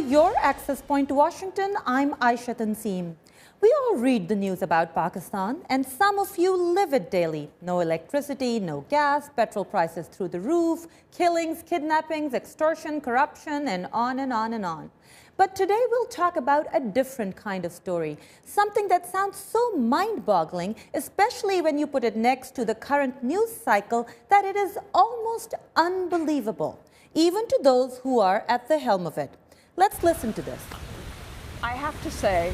your access point to Washington, I'm Ayesha Tanzeem. We all read the news about Pakistan, and some of you live it daily. No electricity, no gas, petrol prices through the roof, killings, kidnappings, extortion, corruption, and on and on and on. But today we'll talk about a different kind of story, something that sounds so mind-boggling, especially when you put it next to the current news cycle, that it is almost unbelievable, even to those who are at the helm of it. Let's listen to this. I have to say,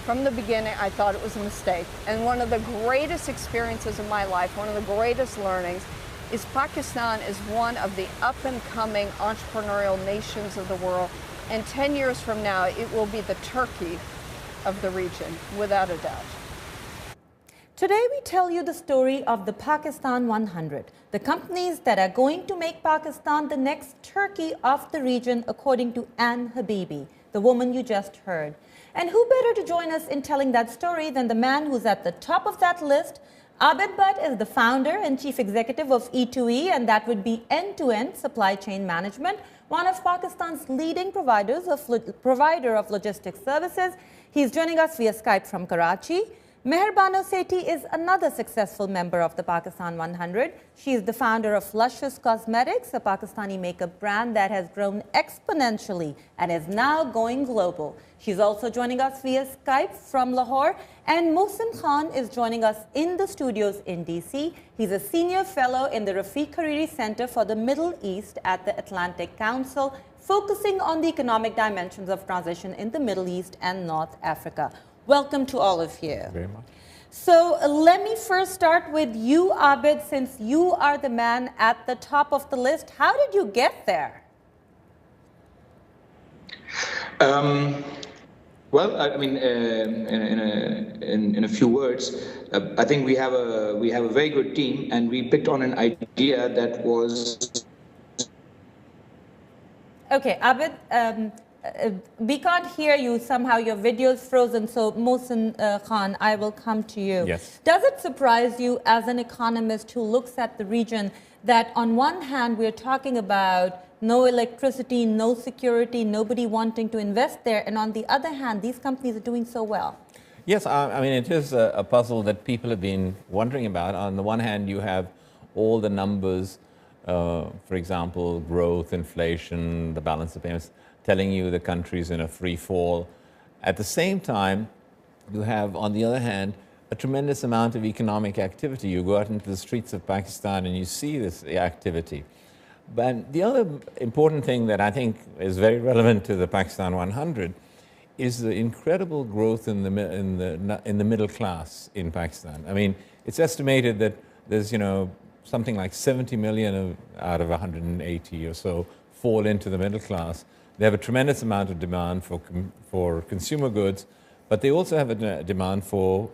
from the beginning, I thought it was a mistake. And one of the greatest experiences of my life, one of the greatest learnings, is Pakistan is one of the up-and-coming entrepreneurial nations of the world. And 10 years from now, it will be the Turkey of the region, without a doubt. Today, we tell you the story of the Pakistan 100, the companies that are going to make Pakistan the next Turkey of the region, according to Ann Habibi, the woman you just heard. And who better to join us in telling that story than the man who's at the top of that list? Abid Butt is the founder and chief executive of e2e, and that would be end-to-end supply chain management, one of Pakistan's leading provider of logistics services. He's joining us via Skype from Karachi. Mehrbano Sethi is another successful member of the Pakistan 100. She is the founder of Luscious Cosmetics, a Pakistani makeup brand that has grown exponentially and is now going global. She's also joining us via Skype from Lahore. And Mohsin Khan is joining us in the studios in DC. He's a senior fellow in the Rafiq Hariri Center for the Middle East at the Atlantic Council, focusing on the economic dimensions of transition in the Middle East and North Africa. Welcome to all of you. Very much. So let me first start with you, Abid, since you are the man at the top of the list. How did you get there? Well, I mean, in a few words, I think we have a very good team, and we picked on an idea that was. Okay, Abid. We can't hear you somehow. Your video is frozen. So, Mohsin Khan, I will come to you. Yes. Does it surprise you as an economist who looks at the region that on one hand we're talking about no electricity, no security, nobody wanting to invest there, and on the other hand, these companies are doing so well? Yes, I mean, it is a puzzle that people have been wondering about. On the one hand, you have all the numbers, for example, growth, inflation, the balance of payments, telling you the country's in a free fall. At the same time, you have, on the other hand, a tremendous amount of economic activity. You go out into the streets of Pakistan and you see this activity. But the other important thing that I think is very relevant to the Pakistan 100 is the incredible growth in the middle class in Pakistan. I mean, it's estimated that there's, something like 70 million out of 180 or so fall into the middle class. They have a tremendous amount of demand for consumer goods, but they also have a demand for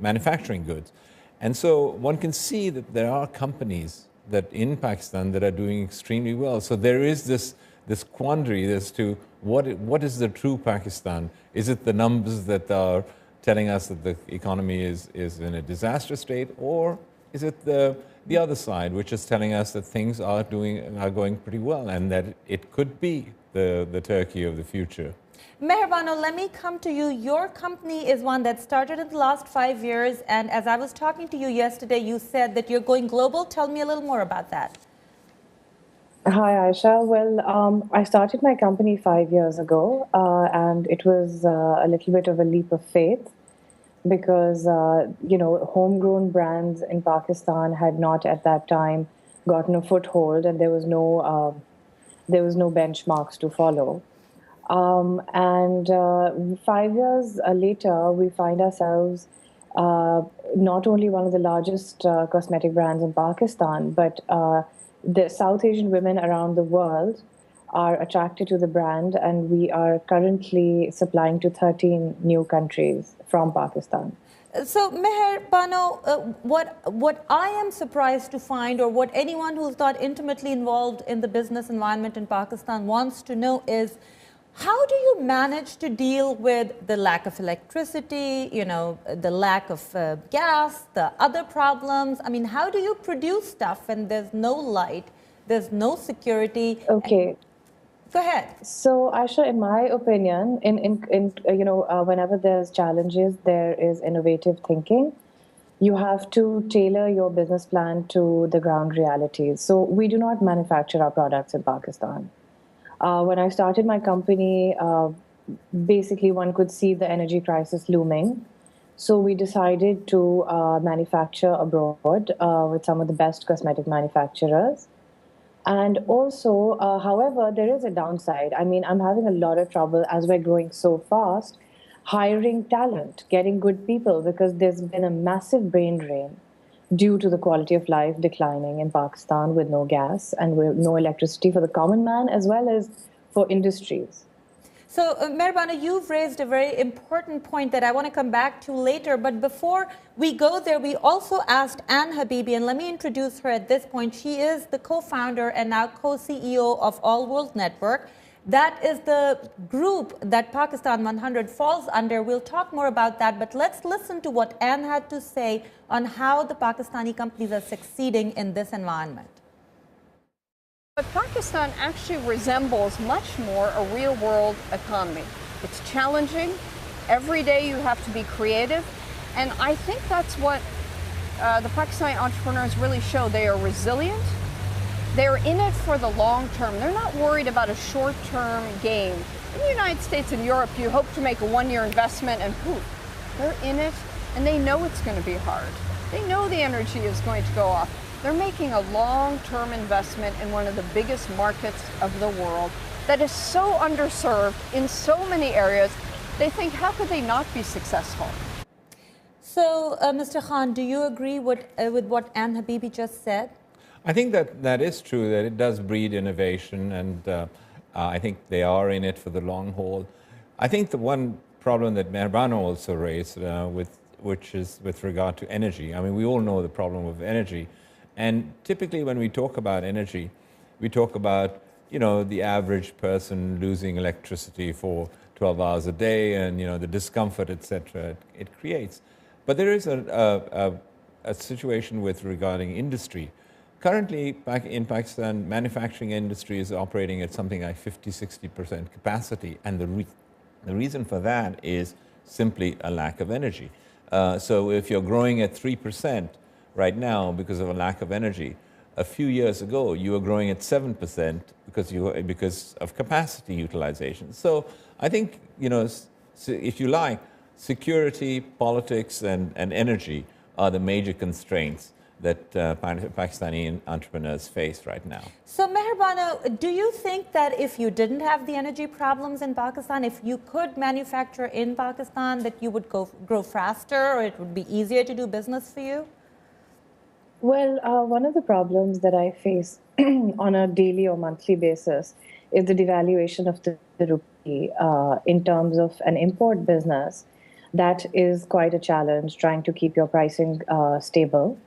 manufacturing goods. And so one can see that there are companies that in Pakistan that are doing extremely well. So there is this quandary as to what is the true Pakistan? Is it the numbers that are telling us that the economy is in a disaster state, or is it the other side, which is telling us that things are going pretty well and that it could be the Turkey of the future? Mehrbano, let me come to you. Your company is one that started in the last 5 years, and as I was talking to you yesterday, you said that you're going global. Tell me a little more about that. Hi, Ayesha. Well, I started my company 5 years ago, and it was a little bit of a leap of faith because, homegrown brands in Pakistan had not at that time gotten a foothold, and there was no benchmarks to follow. And 5 years later, we find ourselves not only one of the largest cosmetic brands in Pakistan, but the South Asian women around the world are attracted to the brand, and we are currently supplying to 13 new countries from Pakistan. So, Mehrbano, what I am surprised to find, or what anyone who's not intimately involved in the business environment in Pakistan wants to know, is how do you manage to deal with the lack of electricity, the lack of gas, the other problems? I mean, how do you produce stuff when there's no light, there's no security? Okay. Go ahead. So, Aisha, in my opinion, whenever there's challenges, there is innovative thinking. You have to tailor your business plan to the ground realities. So, we do not manufacture our products in Pakistan. When I started my company, basically one could see the energy crisis looming. So we decided to manufacture abroad with some of the best cosmetic manufacturers. And also, however, there is a downside. I mean, I'm having a lot of trouble as we're growing so fast, hiring talent, getting good people, because there's been a massive brain drain due to the quality of life declining in Pakistan with no gas and with no electricity for the common man as well as for industries. So, Mehrbano, you've raised a very important point that I want to come back to later. But before we go there, we also asked Ann Habibi, and let me introduce her at this point. She is the co-founder and now co-CEO of All World Network. That is the group that Pakistan 100 falls under. We'll talk more about that, but let's listen to what Ann had to say on how the Pakistani companies are succeeding in this environment. But Pakistan actually resembles much more a real-world economy. It's challenging. Every day you have to be creative. And I think that's what the Pakistani entrepreneurs really show. They are resilient. They're in it for the long term. They're not worried about a short-term gain. In the United States and Europe, you hope to make a one-year investment and poof, they're in it and they know it's going to be hard. They know the energy is going to go off. They're making a long-term investment in one of the biggest markets of the world that is so underserved in so many areas. They think, how could they not be successful? So, Mr. Khan, do you agree with what Ann Habibi just said? I think that is true, that it does breed innovation, and I think they are in it for the long haul. I think the one problem that Mehrbano also raised, which is with regard to energy. I mean, we all know the problem of energy. And typically when we talk about energy, we talk about, the average person losing electricity for 12 hours a day and, the discomfort, etc. it creates. But there is a situation regarding industry. Currently, in Pakistan, manufacturing industry is operating at something like 50–60% capacity. And the reason for that is simply a lack of energy. So if you're growing at 3%, right now, because of a lack of energy, a few years ago, you were growing at 7% because of capacity utilization. So I think, if you like, security, politics, and energy are the major constraints that Pakistani entrepreneurs face right now. So, Mehrbano, do you think that if you didn't have the energy problems in Pakistan, if you could manufacture in Pakistan, that you would grow faster, or it would be easier to do business for you? Well, one of the problems that I face on a daily or monthly basis is the devaluation of the rupee in terms of an import business. That is quite a challenge, trying to keep your pricing stable.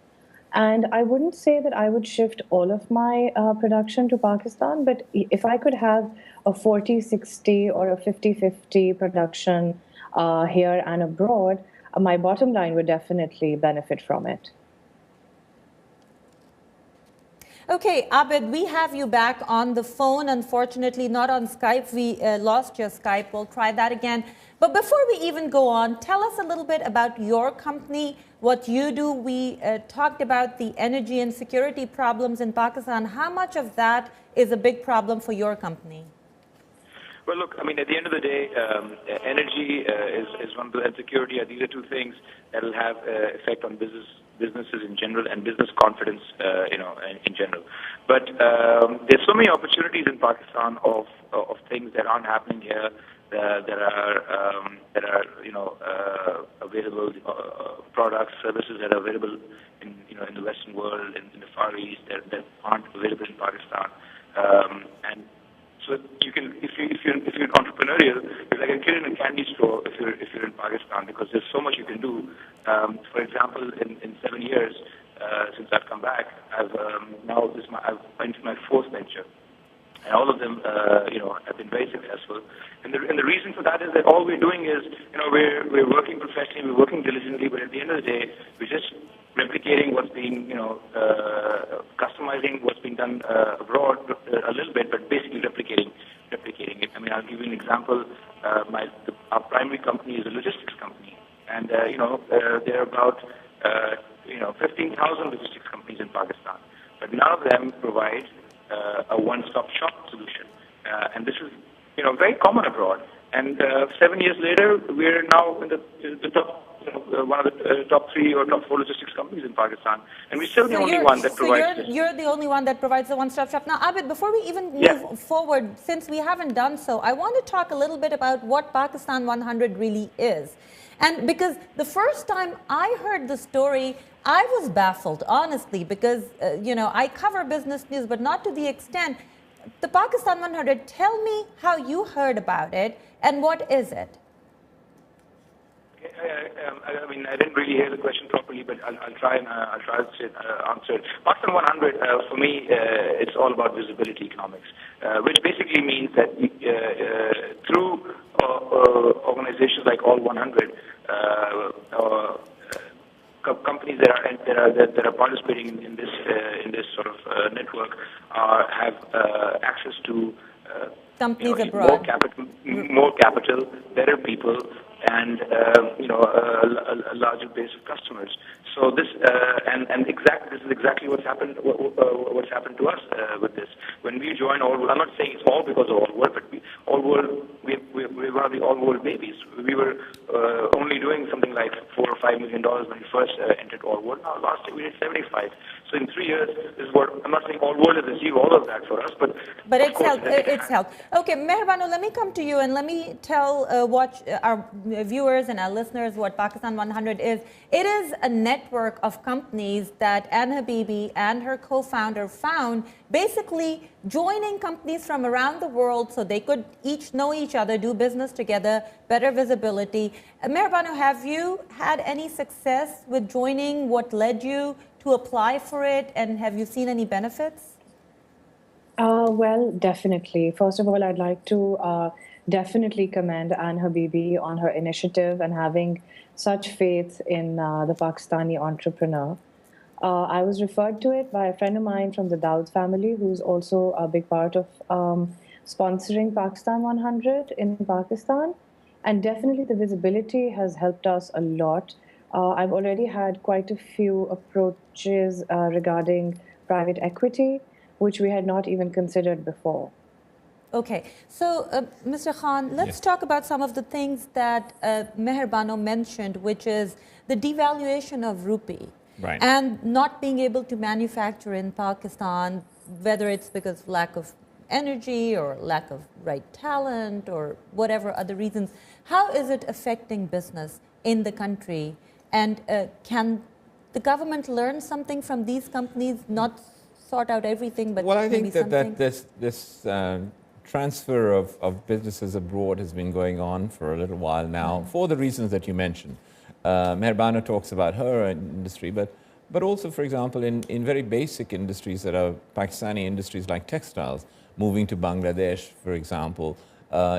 And I wouldn't say that I would shift all of my production to Pakistan, but if I could have a 40–60 or a 50–50 production here and abroad, my bottom line would definitely benefit from it. Okay, Abid, we have you back on the phone. Unfortunately, not on Skype. We lost your Skype. We'll try that again. But before we even go on, tell us a little bit about your company, what you do. We talked about the energy and security problems in Pakistan. How much of that is a big problem for your company? Well, look, I mean, at the end of the day, energy is one of the, and security are these are two things that will have effect on businesses in general and business confidence, in general. But there's so many opportunities in Pakistan of things that aren't happening here that are available, products, services that are available in the Western world, in the Far East that aren't available in Pakistan, and so you can, if you're entrepreneurial, you're like a kid in a candy store if you're in Pakistan, because there's so much you can do. For example, in 7 years since I've come back, I've went to my fourth venture, and all of them have been very successful. And the reason for that is that all we're doing is we're working professionally, we're working diligently, but at the end of the day, we're just replicating what's being customizing what's being done abroad a little bit, but basically replicating right? I mean, I'll give you an example. Our primary company is a logistics company, and there are about 15,000 logistics companies in Pakistan, but none of them provide a one-stop shop solution, and this is very common abroad. And 7 years later, we're now in the top. One of the top 3 or top 4 logistics companies in Pakistan, and we're still the only one that provides. You're the only one that provides the one-stop shop. Now, Abid, before we even move forward, since we haven't done so, I want to talk a little bit about what Pakistan 100 really is. And because the first time I heard the story, I was baffled, honestly, because I cover business news, but not to the extent. The Pakistan 100. Tell me how you heard about it, and what is it? I mean, I didn't really hear the question properly, but I'll try to answer it. Pakistan 100, for me, it's all about visibility economics, which basically means that through organizations like All 100, companies that are participating in this sort of network have access to companies abroad, more capital, better people, and a larger base of customers. So this this is exactly what's happened. What's happened to us with this when we joined All World. I'm not saying it's all because of All World, but we're one of the All World babies. We were only doing something like $4 or $5 million when we first entered All World. Now last year we did 75. So in 3 years, this is what I'm not saying All World has achieved all of that for us, but it's helped. It's helped. Okay, Mehrbano, let me come to you and let me tell our viewers and our listeners what Pakistan 100 is. It is a network of companies that Ann Habibi and her co-founder found, basically joining companies from around the world so they could each know each other, do business together, better visibility. Mehrbano, have you had any success with joining? What led you to apply for it, and have you seen any benefits? Well, definitely. First of all, I'd like to definitely commend Ann Habibi on her initiative and having such faith in the Pakistani entrepreneur. I was referred to it by a friend of mine from the Daud family, who's also a big part of sponsoring Pakistan 100 in Pakistan. And definitely the visibility has helped us a lot. I've already had quite a few approaches regarding private equity, which we had not even considered before. Okay, so Mr. Khan, let's talk about some of the things that Mehrbano mentioned, which is the devaluation of rupee. Right. And not being able to manufacture in Pakistan, whether it's because of lack of energy or lack of right talent or whatever other reasons. How is it affecting business in the country? And can the government learn something from these companies, not sort out everything, but well, I maybe think something? this transfer of businesses abroad has been going on for a little while now, for the reasons that you mentioned. Mehrbano talks about her industry, but also, for example, in very basic industries that are Pakistani industries like textiles, moving to Bangladesh, for example,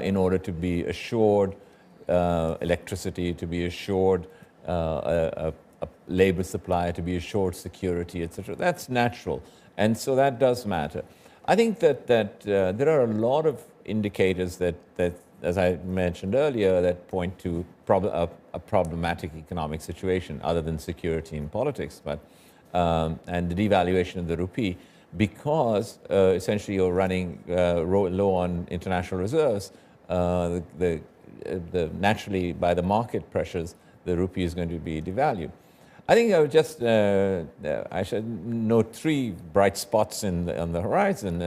in order to be assured electricity, to be assured a labor supply, to be assured security, etc. That's natural, and so that does matter. I think that there are a lot of indicators that, as I mentioned earlier, that point to a problematic economic situation, other than security and politics, but and the devaluation of the rupee, because essentially you're running low on international reserves. Naturally, by the market pressures, the rupee is going to be devalued. I think I would just I should note 3 bright spots on the horizon.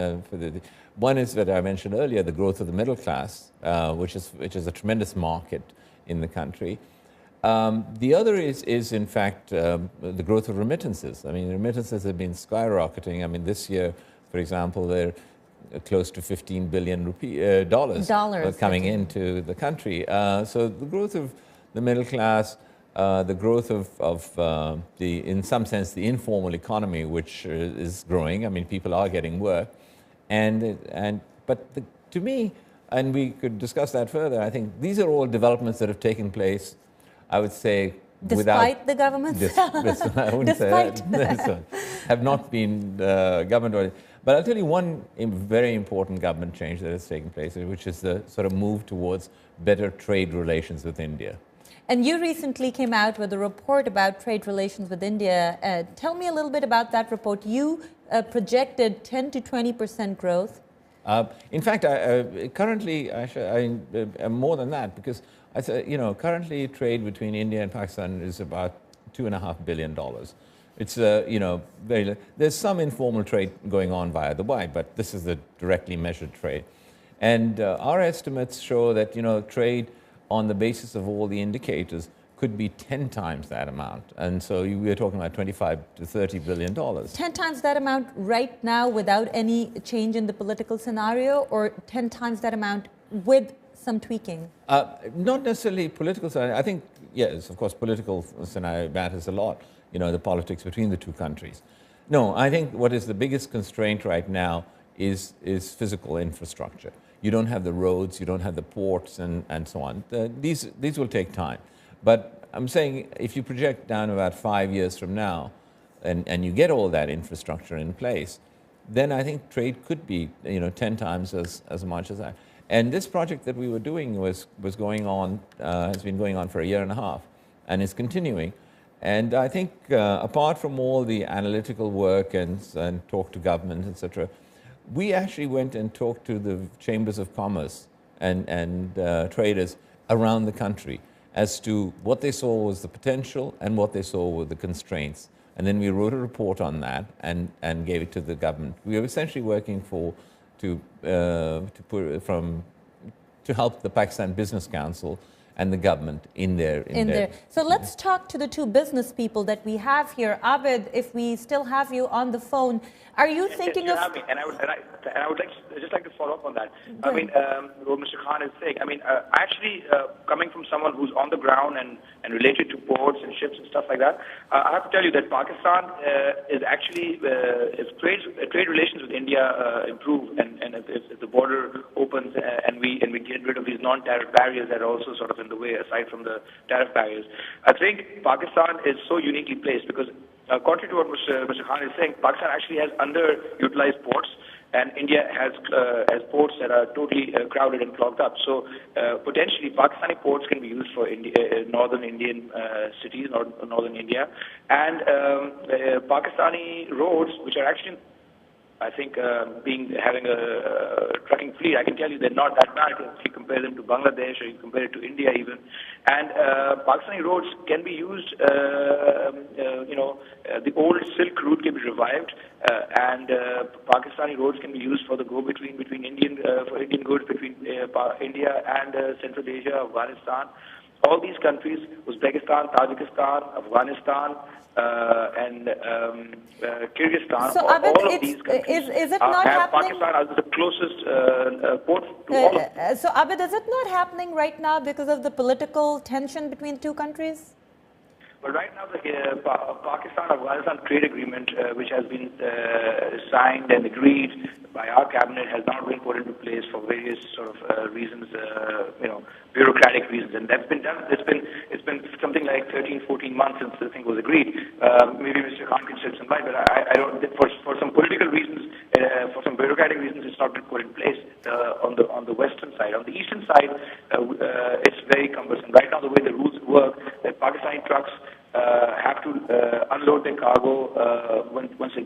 One is that I mentioned earlier, the growth of the middle class, which is a tremendous market in the country. The other is in fact the growth of remittances. I mean, remittances have been skyrocketing. I mean, this year, for example, they're close to $15 billion dollars coming into the country. So the growth of the middle class, the growth of in some sense, the informal economy, which is growing. I mean, people are getting work, but to me, and we could discuss that further, I think these are all developments that have taken place, I would say, despite the government's I wouldn't say that, have not been government. But I'll tell you one very important government change that has taken place, which is the sort of move towards better trade relations with India. And you recently came out with a report about trade relations with India. Tell me a little bit about that report. You projected 10 to 20% growth. In fact, currently, Ayesha, more than that, because currently trade between India and Pakistan is about $2.5 billion. It's there's some informal trade going on via Dubai, but this is the directly measured trade. And our estimates show that trade on the basis of all the indicators could be 10 times that amount. And so we're talking about $25 to $30 billion. 10 times that amount right now without any change in the political scenario, or 10 times that amount with some tweaking? Not necessarily political scenario. I think, yes, of course, political scenario matters a lot, the politics between the two countries. No, I think what is the biggest constraint right now is physical infrastructure. You don't have the roads, you don't have the ports, and so on. These will take time. But I'm saying if you project down about 5 years from now and you get all that infrastructure in place, then I think trade could be 10 times as much as that. And this project that we were doing was going on, has been going on for a year and a half, and is continuing. And I think apart from all the analytical work and talk to government, etc., we actually went and talked to the chambers of commerce and traders around the country as to what they saw was the potential and what they saw were the constraints. And then we wrote a report on that and gave it to the government. We were essentially working to help the Pakistan Business Council and the government in there. So let's talk to the two business people that we have here. Abid, if we still have you on the phone, are you thinking of... And I would just like to follow up on that. I mean, what Mr. Khan is saying, actually coming from someone who's on the ground and related to ports and ships and stuff like that, I have to tell you that Pakistan is actually, if trade relations with India improve and if the border opens and we get rid of these non-tariff barriers that are also sort of in the way aside from the tariff barriers, I think Pakistan is so uniquely placed because contrary to what Mr. Khan is saying, Pakistan actually has underutilized ports, and India has ports that are totally crowded and clogged up. So potentially, Pakistani ports can be used for northern Indian cities, northern India, and Pakistani roads, which are actually, I think, having a trucking fleet, I can tell you they're not that bad if you compare them to Bangladesh or you compare it to India even. And Pakistani roads can be used, the old Silk route can be revived, and Pakistani roads can be used for the go-between between Indian goods between India and Central Asia, Afghanistan. All these countries, Uzbekistan, Tajikistan, Afghanistan, and Kyrgyzstan, so, all of these countries is it not have happening? Pakistan as the closest port to all of them. So, Abid, is it not happening right now because of the political tension between the two countries? Well, right now, the Pakistan-Afghanistan trade agreement, which has been signed and agreed by our cabinet, has not been put into place for various sort of reasons, bureaucratic reasons, and that's been done. It's been something like 13, 14 months since the thing was agreed. Maybe Mr. Khan can shed some light, but I don't. For some political reasons, for some bureaucratic reasons, it's not been put in place on the western side. On the eastern side, it's very cumbersome. Right now, the way the rules work, that Pakistani trucks have to unload their cargo once they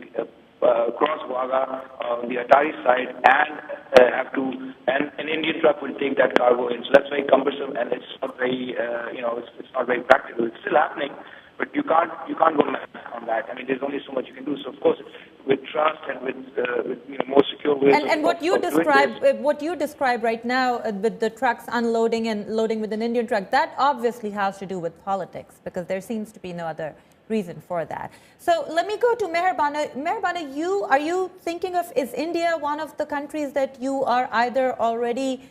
cross Wagah on the Atari side, and an Indian truck will take that cargo in. So that's very cumbersome, and it's not very it's not very practical. It's still happening, but you can't go mad on that. I mean, there's only so much you can do. So of course, with trust and with more secure ways. And what you describe right now with the trucks unloading and loading with an Indian truck, that obviously has to do with politics because there seems to be no other reason for that. So let me go to Mehrbano. Mehrbano, are you thinking of, is India one of the countries that you are either already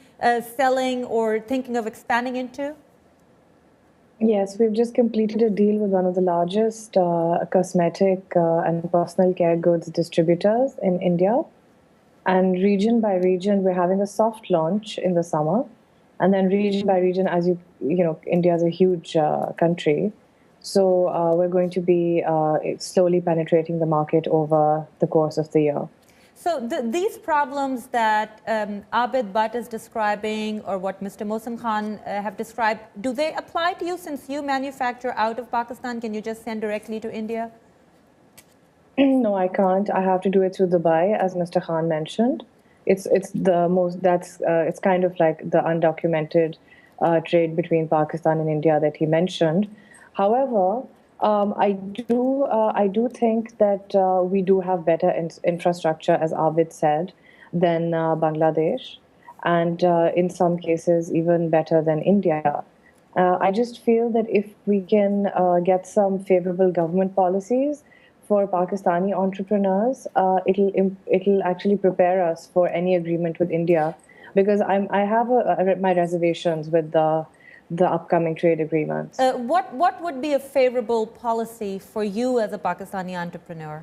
selling or thinking of expanding into? Yes, we've just completed a deal with one of the largest cosmetic and personal care goods distributors in India. And region by region, we're having a soft launch in the summer. And then region by region, as you know, India is a huge country. So we're going to be slowly penetrating the market over the course of the year. So these problems that Abid Butt is describing, or what Mr. Mohsen Khan have described, do they apply to you since you manufacture out of Pakistan? Can you just send directly to India? No, I can't. I have to do it through Dubai, as Mr. Khan mentioned. It's the most, it's kind of like the undocumented trade between Pakistan and India that he mentioned. However, I do think that we do have better infrastructure, as Abid said, than Bangladesh, and in some cases even better than India. I just feel that if we can get some favorable government policies for Pakistani entrepreneurs, it'll actually prepare us for any agreement with India, because I have my reservations with the upcoming trade agreements. What would be a favorable policy for you as a Pakistani entrepreneur?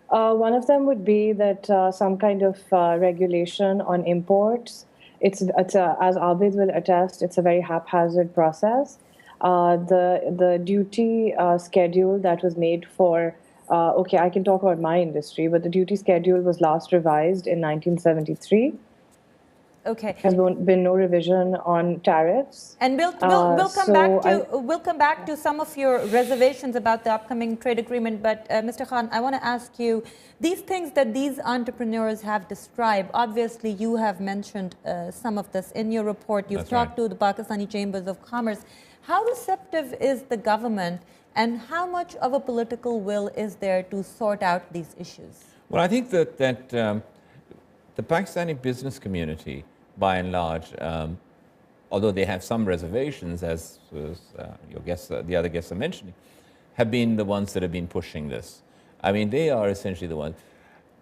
One of them would be that some kind of regulation on imports. It's as Abid will attest, it's a very haphazard process. The duty schedule that was made for, okay, I can talk about my industry, but the duty schedule was last revised in 1973. Okay. There's been no revision on tariffs. And we'll come back to some of your reservations about the upcoming trade agreement. But Mr. Khan, I want to ask you, these things that these entrepreneurs have described, obviously you have mentioned some of this in your report. You've talked to the Pakistani Chambers of Commerce. How receptive is the government, and how much of a political will is there to sort out these issues? Well, I think that the Pakistani business community, by and large, although they have some reservations, as your guests, the other guests are mentioning, have been the ones that have been pushing this. I mean, they are essentially the ones.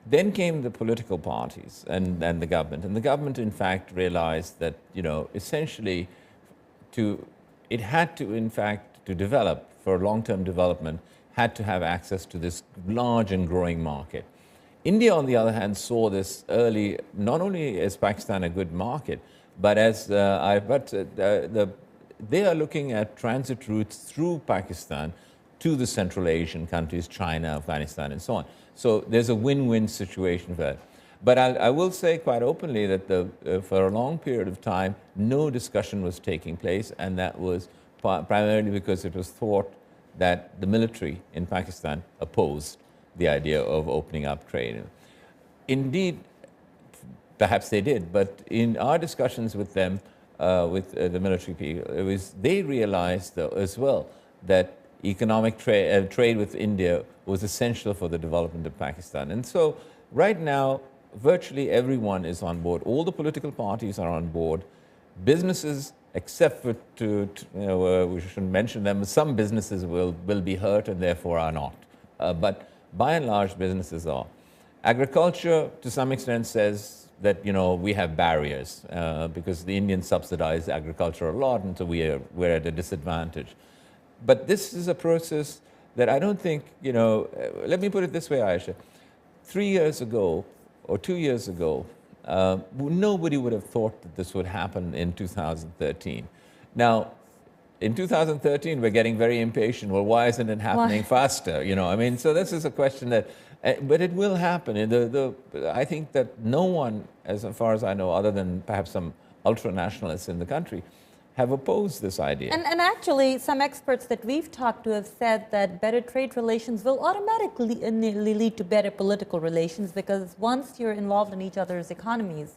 Then came the political parties and the government. And the government, in fact, realized that, essentially, it had to, in fact, to develop, for long-term development, had to have access to this large and growing market. India, on the other hand, saw this early, not only as Pakistan a good market, but as they are looking at transit routes through Pakistan to the Central Asian countries, China, Afghanistan, and so on. So there's a win-win situation for that. But I will say quite openly that for a long period of time, no discussion was taking place, and that was primarily because it was thought that the military in Pakistan opposed the idea of opening up trade. Indeed, perhaps they did, but in our discussions with them, with the military people, they realized as well that economic trade with India was essential for the development of Pakistan. And so right now, virtually everyone is on board. All the political parties are on board. Businesses, except for we shouldn't mention them, some businesses will be hurt and therefore are not. But by and large, businesses are. Agriculture, to some extent, says that we have barriers because the Indians subsidize agriculture a lot, and so we're at a disadvantage. But this is a process that I don't think, let me put it this way, Ayesha. 3 years ago, or 2 years ago, nobody would have thought that this would happen in 2013. Now, in 2013, we're getting very impatient. Well, why isn't it happening faster? I mean, so this is a question that, but it will happen. I think that no one, as far as I know, other than perhaps some ultra-nationalists in the country, have opposed this idea. And actually, some experts that we've talked to have said that better trade relations will automatically lead to better political relations, because once you're involved in each other's economies,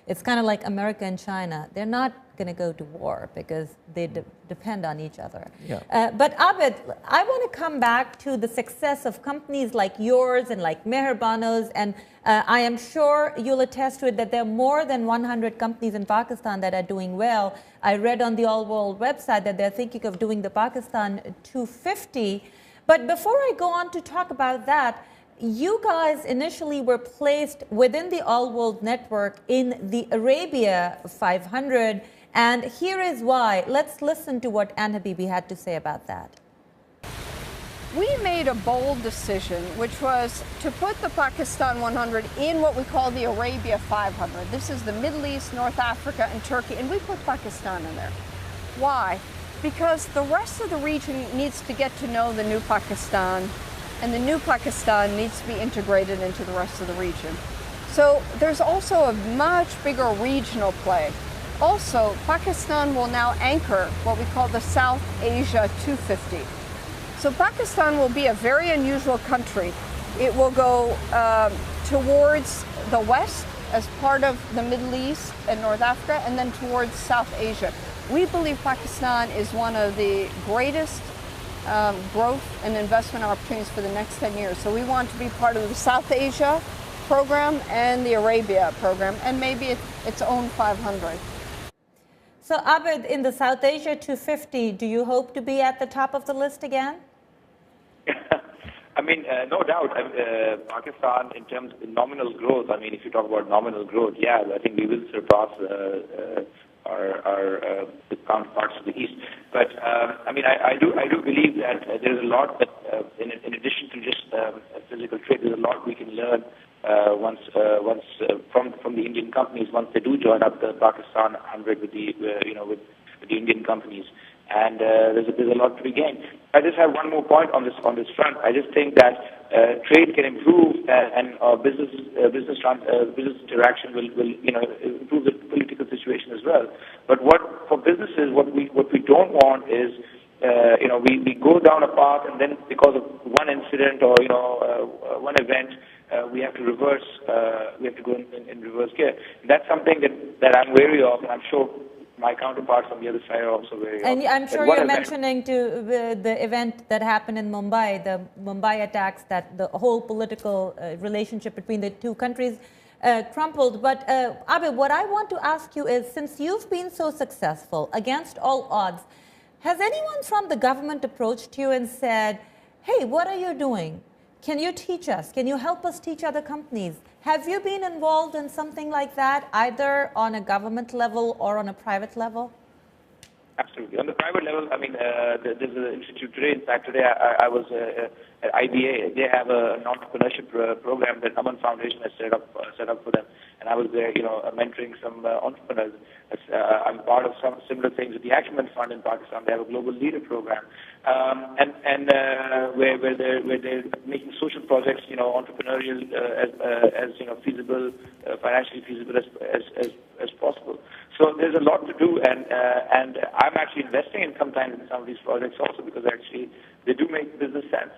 it's kind of like America and China. They're not going to go to war because they depend on each other. Yeah. But Abid, I want to come back to the success of companies like yours and like Mehrbano's, and I am sure you'll attest to it that there are more than 100 companies in Pakistan that are doing well. I read on the All World website that they're thinking of doing the Pakistan 250. But before I go on to talk about that, you guys initially were placed within the All World Network in the Arabia 500, and here is why. Let's listen to what Ann Habibi had to say about that. We made a bold decision, which was to put the Pakistan 100 in what we call the Arabia 500. This is the Middle East, North Africa, and Turkey, and we put Pakistan in there. Why? Because the rest of the region needs to get to know the new Pakistan. and the new Pakistan needs to be integrated into the rest of the region. So there's also a much bigger regional play. Also, Pakistan will now anchor what we call the South Asia 250. So Pakistan will be a very unusual country. It will go towards the west as part of the Middle East and North Africa, and then towards South Asia. We believe Pakistan is one of the greatest growth and investment opportunities for the next 10 years. So we want to be part of the South Asia program and the Arabia program, and maybe its own 500. So Abid, in the South Asia 250, do you hope to be at the top of the list again? I mean, no doubt. Pakistan, in terms of nominal growth, I mean, if you talk about nominal growth, yeah, I think we will surpass our counterparts to the east. But I mean, I do believe that there's a lot that, in addition to just physical trade, there's a lot we can learn once from the Indian companies once they do join up the Pakistan 100 with the with the Indian companies. And there's a lot to be gained. I just have one more point on this front. I just think that trade can improve and business interaction will improve the political situation as well. But for businesses, what we don't want is we go down a path and then because of one incident or one event we have to reverse. We have to go in reverse gear. That's something that I'm wary of, and I'm sure my counterparts on the other side are also very. And I'm sure you're mentioning the event that happened in Mumbai, the Mumbai attacks, that the whole political relationship between the two countries crumpled. But Abid, what I want to ask you is, since you've been so successful against all odds, has anyone from the government approached you and said, hey, what are you doing? Can you teach us? Can you help us teach other companies? Have you been involved in something like that, either on a government level or on a private level? Absolutely. On the private level, I mean, there's an institute today. In fact, today I was at IBA. They have an entrepreneurship program that Aman Foundation has set up for them. And I was there, mentoring some entrepreneurs. I'm part of some similar things with the Acumen Fund in Pakistan. They have a global leader program, where they're making social projects, entrepreneurial as feasible, financially feasible as possible. So there's a lot to do, and I'm actually investing in sometimes in some of these projects also because actually they do make business sense.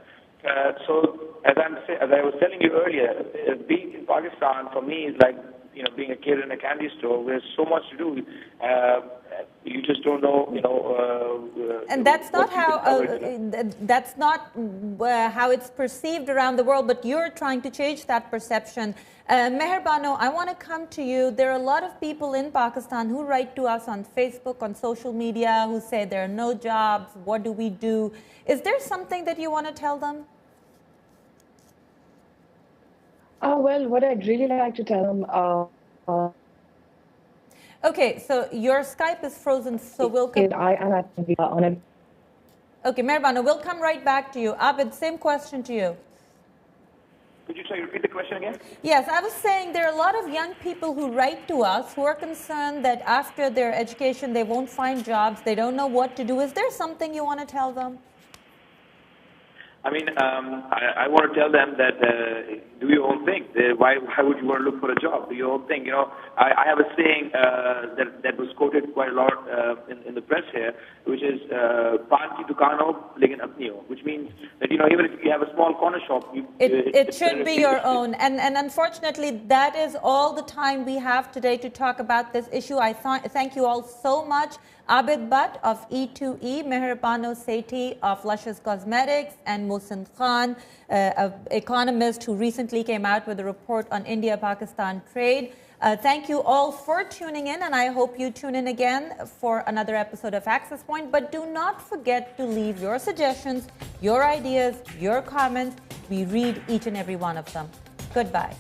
So as I was telling you earlier, being in Pakistan for me is like being a kid in a candy store. There's so much to do. You just don't know, and that's not how it's perceived around the world. But you're trying to change that perception. Mehrbano, I want to come to you. There are a lot of people in Pakistan who write to us on Facebook, on social media, who say there are no jobs. What do we do? Is there something that you want to tell them? Well, what I'd really like to tell them. Okay, so your Skype is frozen, so we'll come. On it. Okay, Mehrbano, we'll come right back to you. Abid, same question to you. Could you repeat the question again? Yes, I was saying there are a lot of young people who write to us who are concerned that after their education they won't find jobs, they don't know what to do. Is there something you want to tell them? I mean, I want to tell them that do your own thing. Why would you want to look for a job? Do your own thing. I have a saying that was quoted quite a lot in the press here, which is "Paan ki dukaan ho, lekin apni ho," which means that even if you have a small corner shop, it should be your own. And unfortunately, that is all the time we have today to talk about this issue. I thank you all so much. Abid Butt of E2e, Mehrbano Sethi of Luscious Cosmetics, and Mohsin Khan, an economist who recently came out with a report on India-Pakistan trade. Thank you all for tuning in, and I hope you tune in again for another episode of Access Point. But do not forget to leave your suggestions, your ideas, your comments. We read each and every one of them. Goodbye.